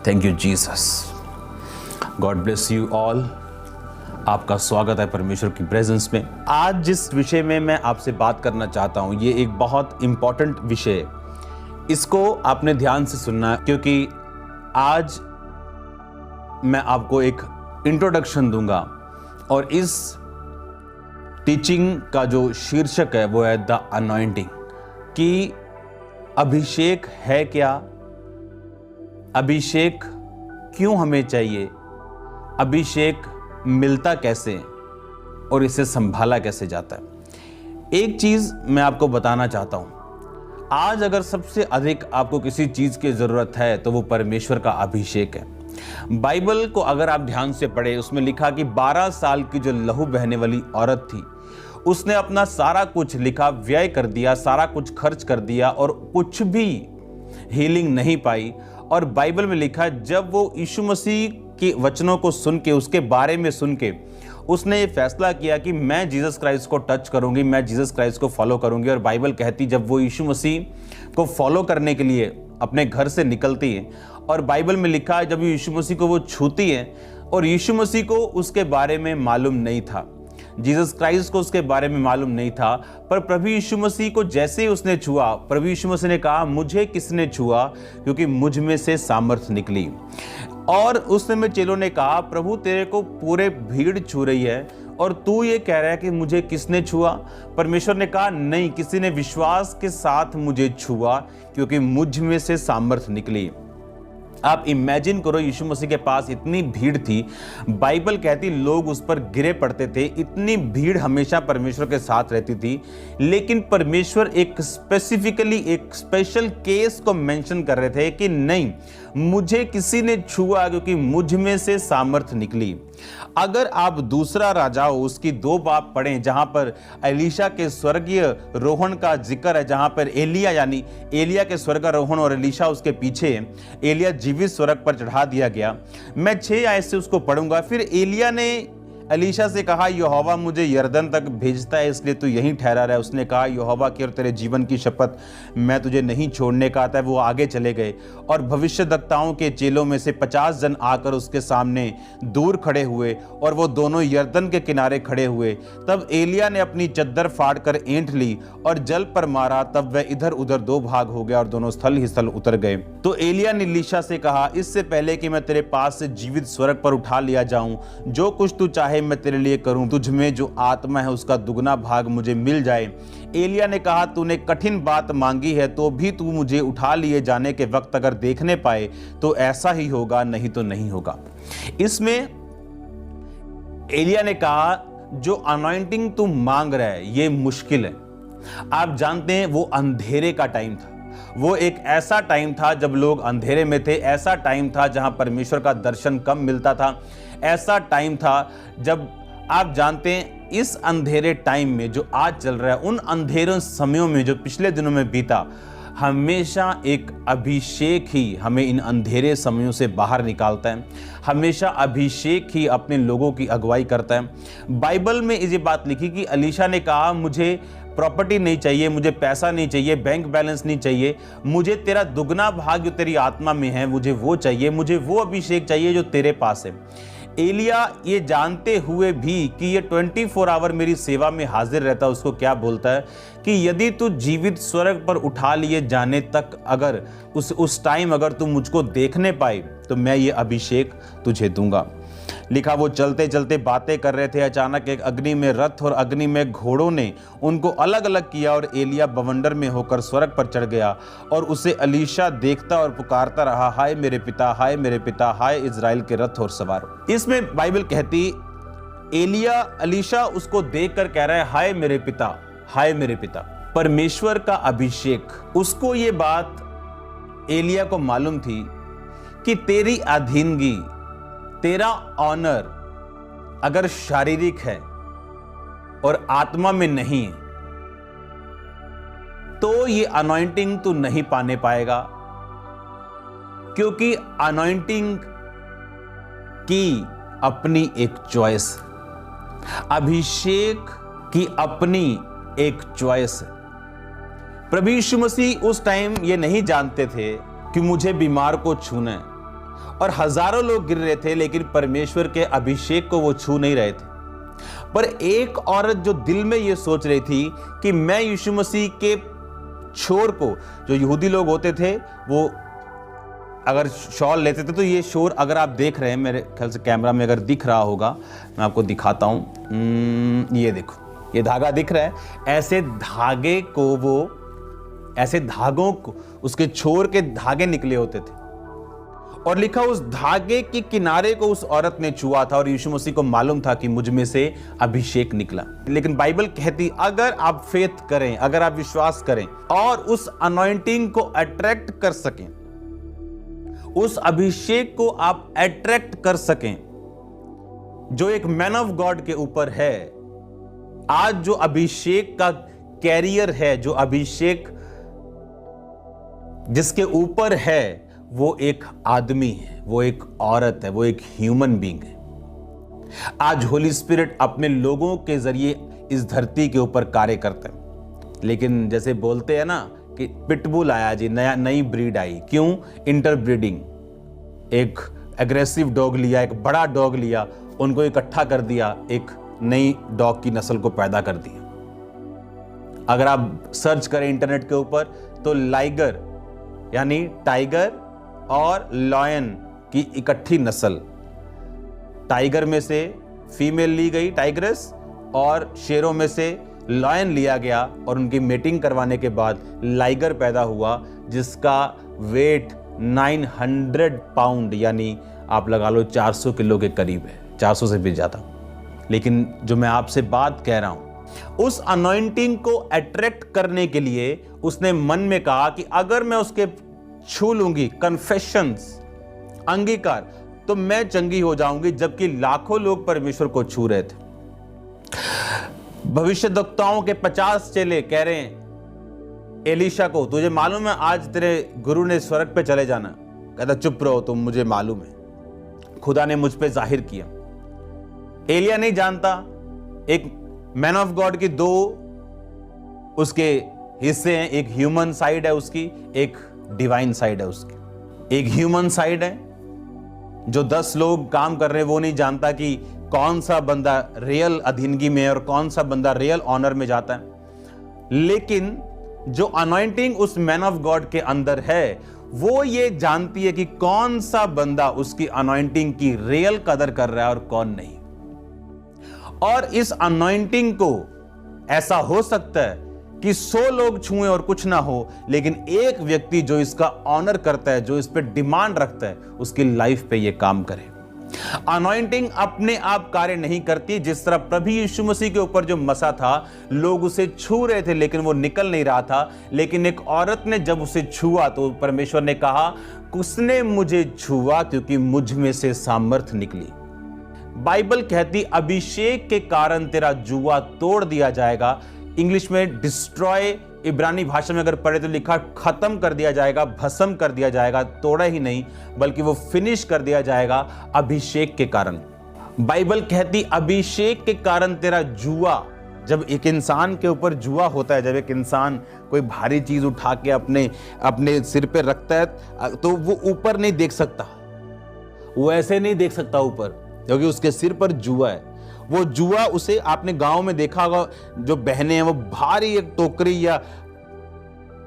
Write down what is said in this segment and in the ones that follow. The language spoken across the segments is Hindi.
Thank you Jesus. God bless you all. आपका स्वागत है परमेश्वर की प्रेजेंस में। आज जिस विषय में मैं आपसे बात करना चाहता हूं, ये एक बहुत इंपॉर्टेंट विषय है। इसको आपने ध्यान से सुनना है, क्योंकि आज मैं आपको एक इंट्रोडक्शन दूंगा और इस टीचिंग का जो शीर्षक है वो है द अनॉइंटिंग। कि अभिषेक है क्या, अभिषेक क्यों हमें चाहिए, अभिषेक मिलता कैसे और इसे संभाला कैसे जाता है। एक चीज मैं आपको बताना चाहता हूं, आज अगर सबसे अधिक आपको किसी चीज की जरूरत है तो वो परमेश्वर का अभिषेक है। बाइबल को अगर आप ध्यान से पढ़े, उसमें लिखा कि 12 साल की जो लहू बहने वाली औरत थी, उसने अपना सारा कुछ लिखा व्यय कर दिया, सारा कुछ खर्च कर दिया और कुछ भी हीलिंग नहीं पाई। और बाइबल में लिखा जब वो यीशु मसीह के वचनों को सुन के, उसके बारे में सुन के, उसने ये फैसला किया कि मैं जीसस क्राइस्ट को टच करूंगी, मैं जीसस क्राइस्ट को फॉलो करूंगी। और बाइबल कहती जब वो यीशु मसीह को फॉलो करने के लिए अपने घर से निकलती है, और बाइबल में लिखा है जब यीशु मसीह को वो छूती है, और यीशु मसीह को उसके बारे में मालूम नहीं था, जीसस क्राइस्ट को उसके बारे में मालूम नहीं था, पर प्रभु यीशु मसीह को जैसे ही उसने छुआ, प्रभु यीशु मसीह ने कहा मुझे किसने छुआ, क्योंकि मुझ में से सामर्थ निकली। और उस समय चेलों ने कहा प्रभु तेरे को पूरे भीड़ छू रही है और तू ये कह रहा है कि मुझे किसने छुआ। परमेश्वर ने कहा नहीं, किसी ने विश्वास के साथ मुझे छुआ, क्योंकि मुझ में से सामर्थ निकली। आप इमेजिन करो, यीशु मसीह के पास इतनी भीड़ थी, बाइबल कहती लोग उस पर गिरे पड़ते थे, इतनी भीड़ हमेशा परमेश्वर के साथ रहती थी, लेकिन परमेश्वर एक स्पेसिफिकली एक स्पेशल केस को मेंशन कर रहे थे कि नहीं, मुझे किसी ने छुआ क्योंकि मुझ में से सामर्थ निकली। अगर आप दूसरा राजा उसकी 2 बाब पढ़ें, जहां पर एलीशा के स्वर्गीय रोहण का जिक्र है, जहां पर एलिया यानी एलिया के स्वर्गारोहण और एलीशा उसके पीछे, एलिया जीवित स्वर्ग पर चढ़ा दिया गया। मैं 6 आयत से उसको पढ़ूंगा। फिर एलिया ने एलीशा से कहा यहोवा मुझे यरदन तक भेजता है, इसलिए तू यहीं ठहरा रहा है। उसने कहा यहोवा की और तेरे जीवन की शपथ, मैं तुझे नहीं छोड़ने का आता है। वो आगे चले गए और भविष्यद्वक्ताओं के चेलों में से 50 जन आकर उसके सामने दूर खड़े हुए और वो दोनों यरदन के किनारे खड़े हुए। तब एलिया ने अपनी चद्दर फाड़ कर ऐंठ ली और जल पर मारा, तब वह इधर उधर 2 भाग हो गया और दोनों स्थल ही स्थल उतर गए। तो एलिया ने एलीशा से कहा इससे पहले कि मैं तेरे पास से जीवित स्वर्ग पर उठा लिया जाऊं, जो कुछ तू चाहे मैं तेरे लिए करूं, तुझ में जो आत्मा है उसका दुगना भाग मुझे मिल जाए। एलिया ने कहा तूने कठिन बात मांगी है, तो भी तू मुझे उठा लिए जाने के वक्त अगर देखने पाए तो ऐसा ही होगा, नहीं तो नहीं होगा। इसमें एलिया ने कहा जो अनॉइंटिंग तू मांग रहा है ये मुश्किल है। आप जानते हैं वो अंधेरे का टाइम था, वो एक ऐसा टाइम था जब लोग अंधेरे में थे, ऐसा टाइम था जहां परमेश्वर का दर्शन कम मिलता था, ऐसा टाइम था जब आप जानते हैं इस अंधेरे टाइम में जो आज चल रहा है, उन अंधेरों समयों में जो पिछले दिनों में बीता, हमेशा एक अभिषेक ही हमें इन अंधेरे समयों से बाहर निकालता है। हमेशा अभिषेक ही अपने लोगों की अगुवाई करता है। बाइबल में ये बात लिखी कि एलीशा ने कहा मुझे प्रॉपर्टी नहीं चाहिए, मुझे पैसा नहीं चाहिए, बैंक बैलेंस नहीं चाहिए, मुझे तेरा दुगना भाग जो तेरी आत्मा में है मुझे वो चाहिए, मुझे वो अभिषेक चाहिए जो तेरे पास है। एलिया ये जानते हुए भी कि ये 24 आवर मेरी सेवा में हाजिर रहता है, उसको क्या बोलता है कि यदि तू जीवित स्वर्ग पर उठा लिए जाने तक अगर उस टाइम अगर तू मुझको देखने पाए तो मैं ये अभिषेक तुझे दूंगा। लिखा वो चलते चलते बातें कर रहे थे, अचानक एक अग्नि में रथ और अग्नि में घोड़ों ने उनको अलग अलग किया और एलिया बवंडर में होकर स्वर्ग पर चढ़ गया और उसे एलीशा देखता और पुकारता रहा, हाय मेरे पिता, हाय मेरे पिता, हाय इजराइल के रथ और सवार। इसमें बाइबल कहती एलीशा उसको देखकर कह रहा है हाय मेरे पिता, हाय मेरे पिता। परमेश्वर का अभिषेक, उसको ये बात एलिया को मालूम थी कि तेरी अधीनगी, तेरा ऑनर अगर शारीरिक है और आत्मा में नहीं है तो ये अनॉइंटिंग तू नहीं पाने पाएगा, क्योंकि अनॉइंटिंग की अपनी एक चॉइस, अभिषेक की अपनी एक चॉइस है। प्रभु यीशु मसीह उस टाइम ये नहीं जानते थे कि मुझे बीमार को छूना है, और हजारों लोग गिर रहे थे, लेकिन परमेश्वर के अभिषेक को वो छू नहीं रहे थे। पर एक औरत जो दिल में ये सोच रही थी कि मैं यीशु मसीह के शोर को, जो यहूदी लोग होते थे वो अगर शॉल लेते थे, तो ये शोर अगर आप देख रहे हैं, मेरे ख्याल से कैमरा में अगर दिख रहा होगा, मैं आपको दिखाता हूं। ये देखो, ये धागा दिख रहा है। ऐसे धागे को वो, ऐसे धागों को, उसके छोर के धागे निकले होते थे और लिखा उस धागे के किनारे को उस औरत ने छुआ था और यीशु मसीह को मालूम था कि मुझ में से अभिषेक निकला। लेकिन बाइबल कहती अगर आप फेथ करें, अगर आप विश्वास करें और उस अनॉइंटिंग को अट्रैक्ट कर सकें, उस अभिषेक को आप अट्रैक्ट कर सकें जो एक मैन ऑफ गॉड के ऊपर है। आज जो अभिषेक का कैरियर है, जो अभिषेक जिसके ऊपर है, वो एक आदमी है, वो एक औरत है, वो एक ह्यूमन बीइंग है। आज होली स्पिरिट अपने लोगों के जरिए इस धरती के ऊपर कार्य करते हैं। लेकिन जैसे बोलते हैं ना कि पिटबुल आया जी, नई ब्रीड आई। क्यों? इंटरब्रीडिंग। एक एग्रेसिव डॉग लिया, एक बड़ा डॉग लिया, उनको इकट्ठा कर दिया, एक नई डॉग की नस्ल को पैदा कर दिया। अगर आप सर्च करें इंटरनेट के ऊपर तो लाइगर यानी टाइगर और लॉयन की इकट्ठी नस्ल, टाइगर में से फीमेल ली गई टाइग्रेस और शेरों में से लॉयन लिया गया और उनकी मेटिंग करवाने के बाद लाइगर पैदा हुआ जिसका वेट 900 पाउंड यानी आप लगा लो 400 किलो के करीब है, 400 से भी ज्यादा। लेकिन जो मैं आपसे बात कह रहा हूं, उस अनॉइंटिंग को अट्रैक्ट करने के लिए उसने मन में कहा कि अगर मैं उसके छू लूंगी, कन्फेशंस, अंगीकार, तो मैं चंगी हो जाऊंगी। जबकि लाखों लोग परमेश्वर को छू रहे थे। भविष्यद्वक्ताओं के 50 चेले कह रहे हैं एलीशा को, तुझे मालूम है आज तेरे गुरु ने स्वर्ग पे चले जाना। कहता चुप रहो तुम, मुझे मालूम है, खुदा ने मुझ पे जाहिर किया। एलिया नहीं जानता। एक मैन ऑफ गॉड की दो उसके हिस्से हैं, एक ह्यूमन साइड है उसकी, एक डिवाइन साइड है उसकी। एक ह्यूमन साइड है जो 10 लोग काम कर रहे हैं, वो नहीं जानता कि कौन सा बंदा रियल अधीनगी में है और कौन सा बंदा रियल ऑनर में जाता है। लेकिन जो अनॉइंटिंग उस मैन ऑफ गॉड के अंदर है, वो ये जानती है कि कौन सा बंदा उसकी अनॉइंटिंग की रियल कदर कर रहा है और कौन नहीं। और इस अनॉइंटिंग को ऐसा हो सकता है कि 100 लोग छुएं और कुछ ना हो, लेकिन एक व्यक्ति जो इसका ऑनर करता है, जो इस पे डिमांड रखता है, उसकी लाइफ पे ये काम करे। अनॉइंटिंग अपने आप कार्य नहीं करती। जिस तरह प्रभु यीशु मसीह के ऊपर जो मसा था, लोग उसे छू रहे थे लेकिन वो निकल नहीं रहा था। लेकिन एक औरत ने जब उसे छुआ तो परमेश्वर ने कहा, उसने मुझे छुआ क्योंकि मुझ में से सामर्थ्य निकली। बाइबल कहती अभिषेक के कारण तेरा जुआ तोड़ दिया जाएगा। इंग्लिश में डिस्ट्रॉय, इब्रानी भाषा में अगर पढ़े तो लिखा खत्म कर दिया जाएगा, भस्म कर दिया जाएगा। तोड़ा ही नहीं बल्कि वो फिनिश कर दिया जाएगा अभिषेक के कारण। बाइबल कहती अभिषेक के कारण तेरा जुआ, जब एक इंसान के ऊपर जुआ होता है, जब एक इंसान कोई भारी चीज उठा के अपने सिर पे रखता है तो वो ऊपर नहीं देख सकता, वो ऐसे नहीं देख सकता ऊपर, क्योंकि उसके सिर पर जुआ है। वो जुआ उसे आपने गांव में देखा होगा, जो बहनें हैं वो भारी एक टोकरी या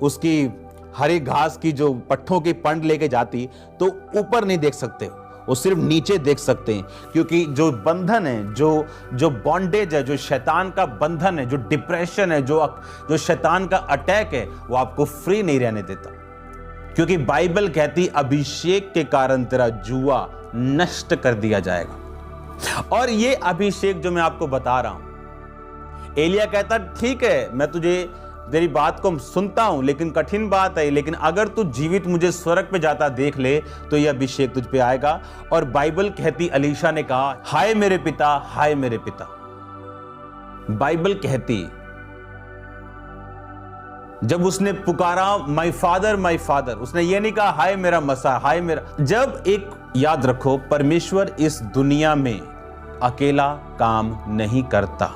उसकी हरी घास की जो पट्ठों की पंड लेके जाती, तो ऊपर नहीं देख सकते, वो सिर्फ नीचे देख सकते हैं। क्योंकि जो बंधन है, जो बॉन्डेज है, जो शैतान का बंधन है, जो डिप्रेशन है, जो शैतान का अटैक है, वो आपको फ्री नहीं रहने देता। क्योंकि बाइबल कहती अभिषेक के कारण तेरा जुआ नष्ट कर दिया जाएगा। और ये अभिषेक जो मैं आपको बता रहा हूं, एलिया कहता ठीक है, मैं तेरी बात को सुनता हूं, लेकिन कठिन बात है, लेकिन अगर तू जीवित मुझे स्वर्ग पे जाता देख ले तो यह अभिषेक तुझ पे आएगा। और बाइबल कहती एलीशा ने कहा, हाय मेरे पिता, हाय मेरे पिता। बाइबल कहती जब उसने पुकारा माय फादर, उसने ये नहीं कहा हाय मेरा मसा, हाय मेरा। जब एक याद रखो, परमेश्वर इस दुनिया में अकेला काम नहीं करता।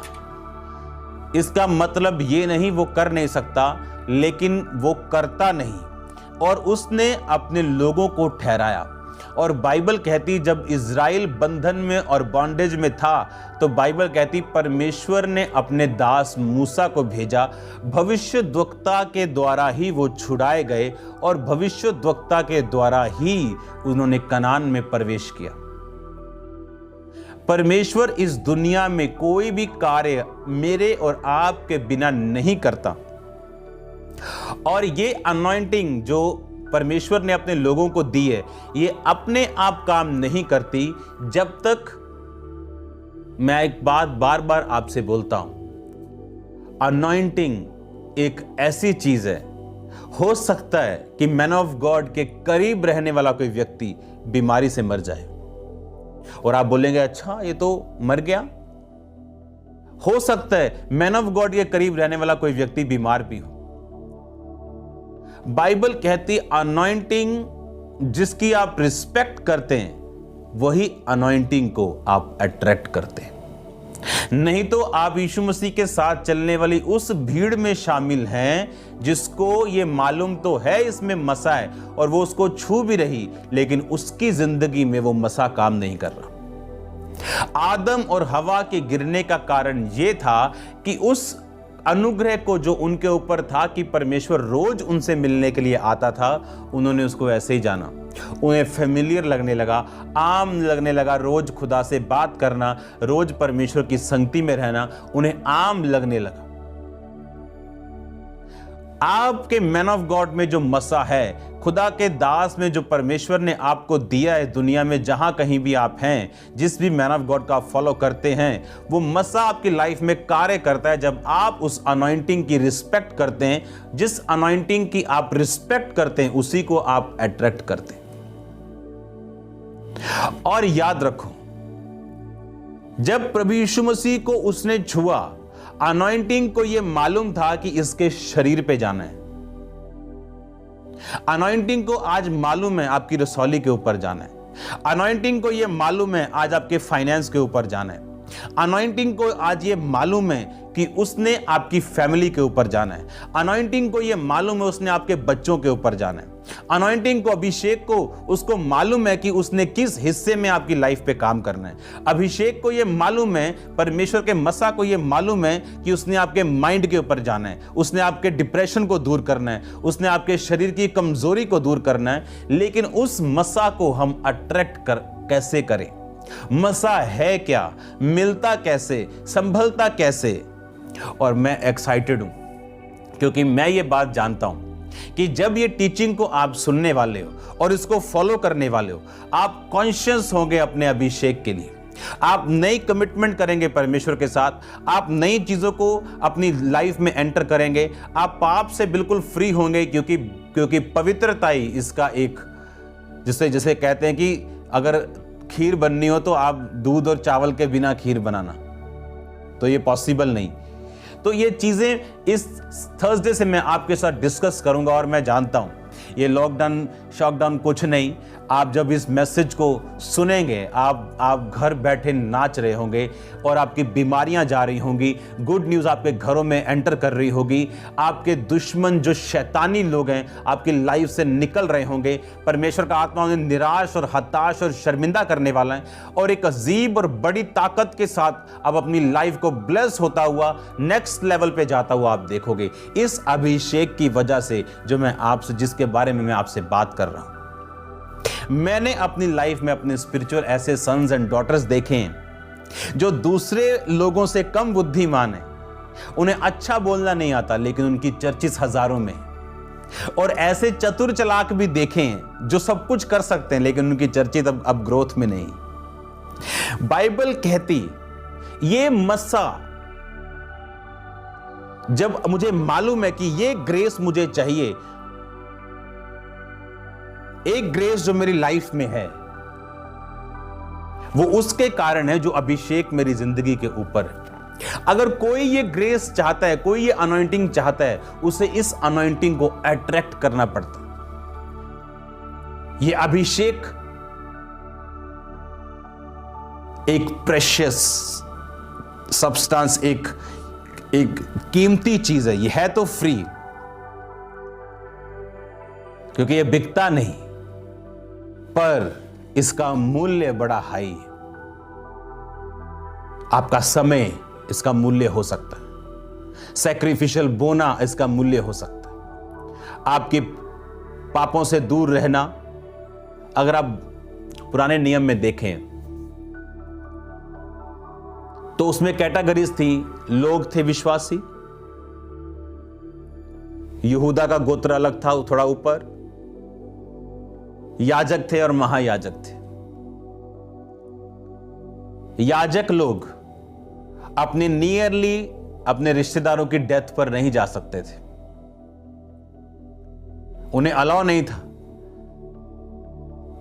इसका मतलब ये नहीं वो कर नहीं सकता, लेकिन वो करता नहीं। और उसने अपने लोगों को ठहराया। और बाइबल कहती जब इज़राइल बंधन में और बॉन्डेज में था तो बाइबल कहती परमेश्वर ने अपने दास मूसा को भेजा, भविष्यद्वक्ता के द्वारा ही वो छुड़ाए गए और भविष्यद्वक्ता के द्वारा ही उन्होंने कनान में प्रवेश किया। परमेश्वर इस दुनिया में कोई भी कार्य मेरे और आपके बिना नहीं करता। और ये अनॉइंटिंग जो परमेश्वर ने अपने लोगों को दी है, ये अपने आप काम नहीं करती। जब तक, मैं एक बात बार बार आपसे बोलता हूं, अनॉइंटिंग एक ऐसी चीज है, हो सकता है कि मैन ऑफ गॉड के करीब रहने वाला कोई व्यक्ति बीमारी से मर जाए और आप बोलेंगे अच्छा ये तो मर गया। हो सकता है मैन ऑफ गॉड के करीब रहने वाला कोई व्यक्ति बीमार भी हो। बाइबल कहती अनॉइंटिंग जिसकी आप रिस्पेक्ट करते हैं वही अनॉइंटिंग को आप अट्रैक्ट करते हैं। नहीं तो आप यीशु मसीह के साथ चलने वाली उस भीड़ में शामिल हैं जिसको ये मालूम तो है इसमें मसा है और वो उसको छू भी रही, लेकिन उसकी जिंदगी में वो मसा काम नहीं कर रहा। आदम और हवा के गिरने का कारण ये था कि उस अनुग्रह को जो उनके ऊपर था कि परमेश्वर रोज उनसे मिलने के लिए आता था, उन्होंने उसको ऐसे ही जाना। उन्हें फेमिलियर लगने लगा, आम लगने लगा, रोज खुदा से बात करना, रोज परमेश्वर की संगति में रहना उन्हें आम लगने लगा। आपके मैन ऑफ गॉड में जो मसा है, खुदा के दास में जो परमेश्वर ने आपको दिया है, दुनिया में जहां कहीं भी आप हैं, जिस भी मैन ऑफ गॉड का आप फॉलो करते हैं, वो मसा आपकी लाइफ में कार्य करता है जब आप उस अनॉइंटिंग की रिस्पेक्ट करते हैं। जिस अनॉइंटिंग की आप रिस्पेक्ट करते हैं उसी को आप अट्रैक्ट करते हैं। और याद रखो, जब प्रभु यीशु मसीह को उसने छुआ, अनॉइंटिंग को यह मालूम था कि इसके शरीर पे जाना है। अनॉइंटिंग को आज मालूम है आपकी रसौली के ऊपर जाना है। अनॉइंटिंग को यह मालूम है आज आपके फाइनेंस के ऊपर जाना है। अनॉइंटिंग को आज ये मालूम है कि उसने आपकी फैमिली के ऊपर जाना है। अनॉइंटिंग को ये मालूम है उसने आपके बच्चों के ऊपर जाना है। अनॉइंटिंग को, अभिषेक को, उसको मालूम है कि उसने किस हिस्से में आपकी लाइफ पे काम करना है। अभिषेक को ये मालूम है, परमेश्वर के मसा को ये मालूम है कि उसने आपके माइंड के ऊपर जाना है, उसने आपके डिप्रेशन को दूर करना है, उसने आपके शरीर की कमजोरी को दूर करना है। लेकिन उस मसा को हम अट्रैक्ट कैसे करें? मसा है क्या, मिलता कैसे, संभलता कैसे? और मैं एक्साइटेड हूं क्योंकि मैं ये बात जानता हूं कि जब ये टीचिंग को आप सुनने वाले हो और इसको फॉलो करने वाले हो, आप कॉन्शियस होंगे अपने अभिषेक के लिए। आप नई कमिटमेंट करेंगे परमेश्वर के साथ, आप नई चीजों को अपनी लाइफ में एंटर करेंगे, आप पाप से बिल्कुल फ्री होंगे क्योंकि पवित्रता ही इसका एक, जिसे कहते हैं कि अगर खीर बननी हो तो आप दूध और चावल के बिना खीर बनाना, तो ये पॉसिबल नहीं। तो ये चीजें इस थर्सडे से मैं आपके साथ डिस्कस करूंगा। और मैं जानता हूं ये लॉकडाउन शॉकडाउन कुछ नहीं, आप जब इस मैसेज को सुनेंगे आप घर बैठे नाच रहे होंगे और आपकी बीमारियां जा रही होंगी, गुड न्यूज़ आपके घरों में एंटर कर रही होगी, आपके दुश्मन जो शैतानी लोग हैं आपकी लाइफ से निकल रहे होंगे। परमेश्वर का आत्मा उन्हें निराश और हताश और शर्मिंदा करने वाला है और एक अजीब और बड़ी ताकत के साथ अब अपनी लाइफ को ब्लेस होता हुआ नेक्स्ट लेवल पे जाता हुआ आप देखोगे, इस अभिषेक की वजह से जो मैं आपसे, जिसके बारे में मैं आपसे बात कर रहा हूं। मैंने अपनी लाइफ में अपने स्पिरिचुअल ऐसे सन्स एंड डॉटर्स देखे हैं जो दूसरे लोगों से कम बुद्धिमान हैं, उन्हें अच्छा बोलना नहीं आता लेकिन उनकी चर्चिस हजारों में, और ऐसे चतुर चालाक भी देखे हैं जो सब कुछ कर सकते हैं लेकिन उनकी चर्चित अब ग्रोथ में नहीं। बाइबल कहती ये मसा, जब मुझे मालूम है कि ये ग्रेस मुझे चाहिए, एक ग्रेस जो मेरी लाइफ में है वो उसके कारण है जो अभिषेक मेरी जिंदगी के ऊपर है। अगर कोई ये ग्रेस चाहता है, कोई ये अनॉइंटिंग चाहता है, उसे इस अनॉइंटिंग को अट्रैक्ट करना पड़ता है। ये अभिषेक एक प्रेशियस सब्सटेंस, एक कीमती चीज है। ये है तो फ्री क्योंकि ये बिकता नहीं, पर इसका मूल्य बड़ा हाई है। आपका समय इसका मूल्य हो सकता है, सैक्रिफिशियल बोना इसका मूल्य हो सकता है, आपके पापों से दूर रहना। अगर आप पुराने नियम में देखें तो उसमें कैटेगरीज थी। लोग थे विश्वासी, यहूदा का गोत्र अलग था थोड़ा ऊपर, याजक थे और महायाजक थे। याजक लोग अपने नियरली अपने रिश्तेदारों की डेथ पर नहीं जा सकते थे, उन्हें अलाउ नहीं था।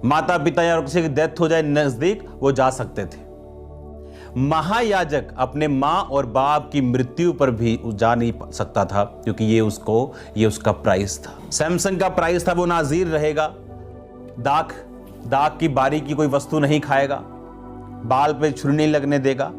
माता पिता या किसी की डेथ हो जाए नजदीक, वो जा सकते थे। महायाजक अपने मां और बाप की मृत्यु पर भी जा नहीं सकता था, क्योंकि ये उसका प्राइस था। सैमसन का प्राइस था, वो नाजीर रहेगा, दाग की बारी की कोई वस्तु नहीं खाएगा, बाल पे छुरी नहीं लगने देगा।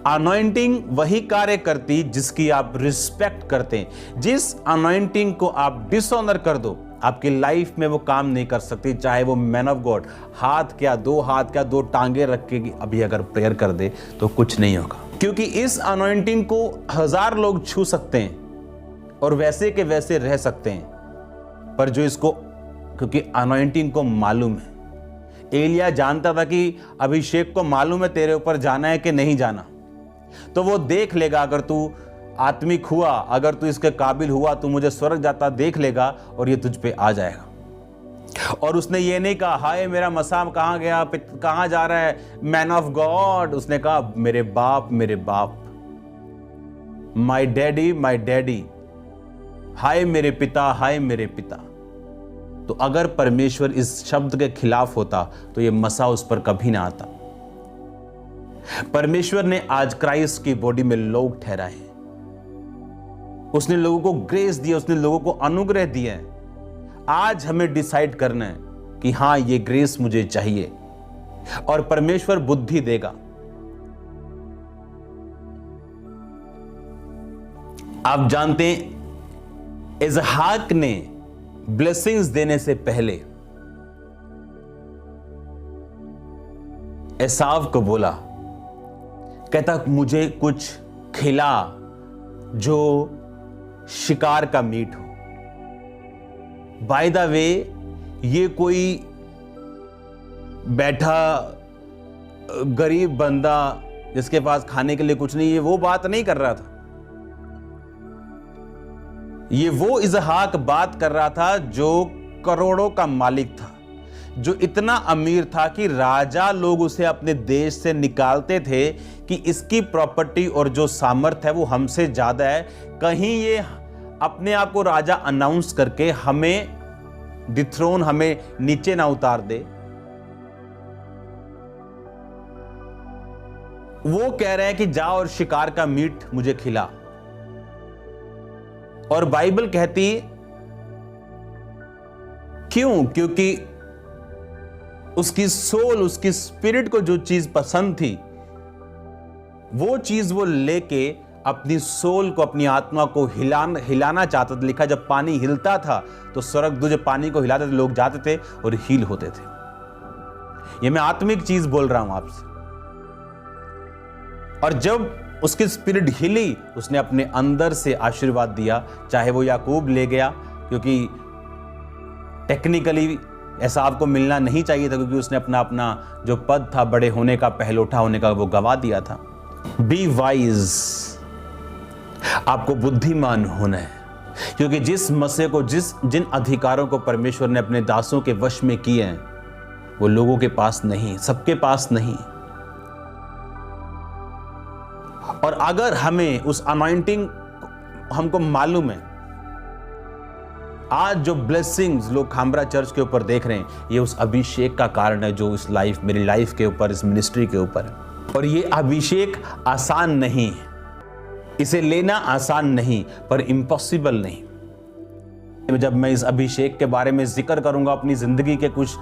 अनॉइंटिंग वही कार्य करती जिसकी आप रिस्पेक्ट करते हैं। जिस अनॉइंटिंग को आप डिसऑनर कर दो, आपकी लाइफ में वो काम नहीं कर सकती। चाहे वो मैन ऑफ गॉड हाथ क्या, 2 हाथ क्या, 2 टांगे रख के अभी अगर प्रेयर कर दे तो कुछ नहीं होगा, क्योंकि इस अनॉइंटिंग को 1000 लोग छू सकते हैं और वैसे के वैसे रह सकते हैं। पर जो इसको, क्योंकि अनॉइंटिंग को मालूम है, एलिया जानता था कि अभिषेक को मालूम है तेरे ऊपर जाना है कि नहीं जाना, तो वो देख लेगा। अगर तू आत्मिक हुआ, अगर तू इसके काबिल हुआ, तू मुझे स्वर्ग जाता देख लेगा और ये तुझ पे आ जाएगा। और उसने ये नहीं कहा हाय मेरा मसाम कहाँ गया, कहाँ जा रहा है मैन ऑफ गॉड। उसने कहा मेरे बाप, माय डैडी, हाय मेरे पिता, हाय मेरे पिता। तो अगर परमेश्वर इस शब्द के खिलाफ होता तो ये मसा उस पर कभी ना आता। परमेश्वर ने आज क्राइस्ट की बॉडी में लोग ठहराए हैं, उसने लोगों को ग्रेस दिया, उसने लोगों को अनुग्रह दिया है। आज हमें डिसाइड करना है कि हां ये ग्रेस मुझे चाहिए, और परमेश्वर बुद्धि देगा। आप जानते हैं इसहाक ने ब्लेसिंग्स देने से पहले एसाव को बोला, कहता मुझे कुछ खिला जो शिकार का मीट हो। बाय द वे, ये कोई बैठा गरीब बंदा जिसके पास खाने के लिए कुछ नहीं है, वो बात नहीं कर रहा था। ये वो इसहाक बात कर रहा था जो करोड़ों का मालिक था, जो इतना अमीर था कि राजा लोग उसे अपने देश से निकालते थे कि इसकी प्रॉपर्टी और जो सामर्थ है वो हमसे ज्यादा है। कहीं ये अपने आप को राजा अनाउंस करके हमें डिथ्रोन, हमें नीचे ना उतार दे। वो कह रहे हैं कि जा और शिकार का मीट मुझे खिला। और बाइबल कहती क्यों? क्योंकि उसकी सोल, उसकी स्पिरिट को जो चीज पसंद थी, वो चीज वो लेके अपनी सोल को, अपनी आत्मा को हिलाना चाहता था। लिखा जब पानी हिलता था तो स्वर्गदूत जब पानी को हिलाते थे, लोग जाते थे और हील होते थे। ये मैं आत्मिक चीज बोल रहा हूं आपसे। और जब उसकी स्पिरिट हिली, उसने अपने अंदर से आशीर्वाद दिया। चाहे वो याकूब ले गया, क्योंकि टेक्निकली ऐसा आपको मिलना नहीं चाहिए था, क्योंकि उसने अपना जो पद था बड़े होने का, पहलोठा होने का, वो गवा दिया था। बी वाइज, आपको बुद्धिमान होना है, क्योंकि जिस मसे को, जिन अधिकारों को परमेश्वर ने अपने दासों के वश में किए हैं, वो लोगों के पास नहीं, सबके पास नहीं। और अगर हमें उस अनॉइंटिंग हमको मालूम है, आज जो ब्लेसिंग्स लोग खामरा चर्च के ऊपर देख रहे हैं, ये उस अभिषेक का कारण है जो इस लाइफ, मेरी लाइफ के ऊपर, इस मिनिस्ट्री के ऊपर है। और ये अभिषेक आसान नहीं है, इसे लेना आसान नहीं, पर इम्पॉसिबल नहीं। जब मैं इस अभिषेक के बारे में जिक्र करूंगा, अपनी जिंदगी के कुछ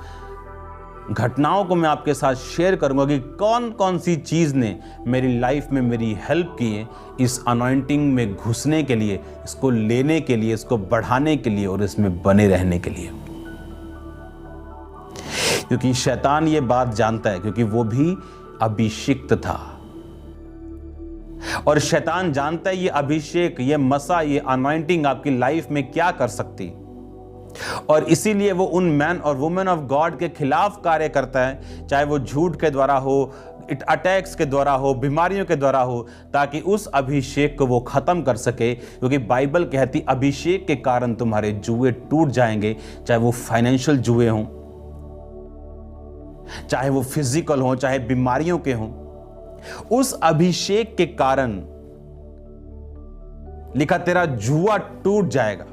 घटनाओं को मैं आपके साथ शेयर करूंगा कि कौन कौन सी चीज ने मेरी लाइफ में मेरी हेल्प की है इस अनॉइंटिंग में घुसने के लिए, इसको लेने के लिए, इसको बढ़ाने के लिए और इसमें बने रहने के लिए। क्योंकि शैतान ये बात जानता है, क्योंकि वो भी अभिषिक्त था। और शैतान जानता है ये अभिषेक, ये मसा, ये अनॉइंटिंग आपकी लाइफ में क्या कर सकती, और इसीलिए वो उन मैन और वुमेन ऑफ गॉड के खिलाफ कार्य करता है, चाहे वो झूठ के द्वारा हो, अटैक्स के द्वारा हो, बीमारियों के द्वारा हो, ताकि उस अभिषेक को वो खत्म कर सके। क्योंकि बाइबल कहती अभिषेक के कारण तुम्हारे जुए टूट जाएंगे, चाहे वो फाइनेंशियल जुए हों, चाहे वो फिजिकल हों, चाहे बीमारियों के हों। उस अभिषेक के कारण लिखा तेरा जुआ टूट जाएगा।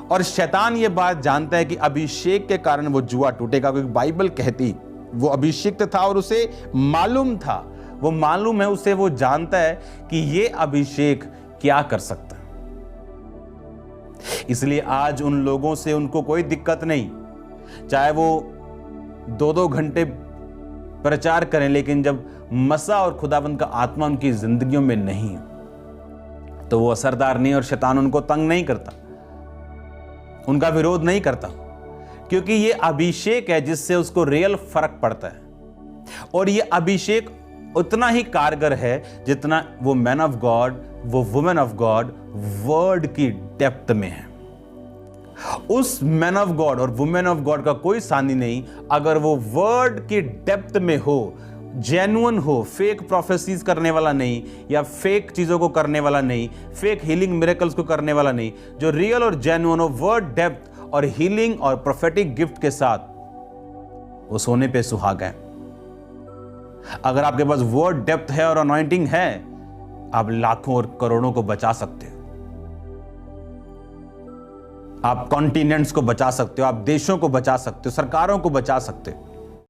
और शैतान ये बात जानता है कि अभिषेक के कारण वो जुआ टूटेगा, क्योंकि बाइबल कहती वो अभिषिक्त था और उसे मालूम था, वो मालूम है उसे, वो जानता है कि ये अभिषेक क्या कर सकता है। इसलिए आज उन लोगों से उनको कोई दिक्कत नहीं, चाहे वो 2-2 घंटे प्रचार करें, लेकिन जब मसा और खुदावंद का आत्मा उनकी जिंदगियों में नहीं तो वो असरदार नहीं, और शैतान उनको तंग नहीं करता, उनका विरोध नहीं करता, क्योंकि ये अभिषेक है जिससे उसको रियल फर्क पड़ता है। और ये अभिषेक उतना ही कारगर है जितना वो मैन ऑफ गॉड, वो वुमेन ऑफ गॉड वर्ड की डेप्थ में है। उस मैन ऑफ गॉड और वुमेन ऑफ गॉड का कोई सानी नहीं अगर वो वर्ड की डेप्थ में हो, जेन्युइन हो, फेक प्रोफेसीज करने वाला नहीं, या फेक चीजों को करने वाला नहीं, फेक हीलिंग मिरेकल्स को करने वाला नहीं, जो रियल और जेन्युइन हो, वर्ड डेप्थ और हीलिंग और प्रोफेटिक गिफ्ट के साथ, वो सोने पे सुहागा है। अगर आपके पास वर्ड डेप्थ है और अनॉइंटिंग है, आप लाखों और करोड़ों को बचा सकते हो, आप कॉन्टिनेंट्स को बचा सकते हो, आप देशों को बचा सकते हो, सरकारों को बचा सकते हो।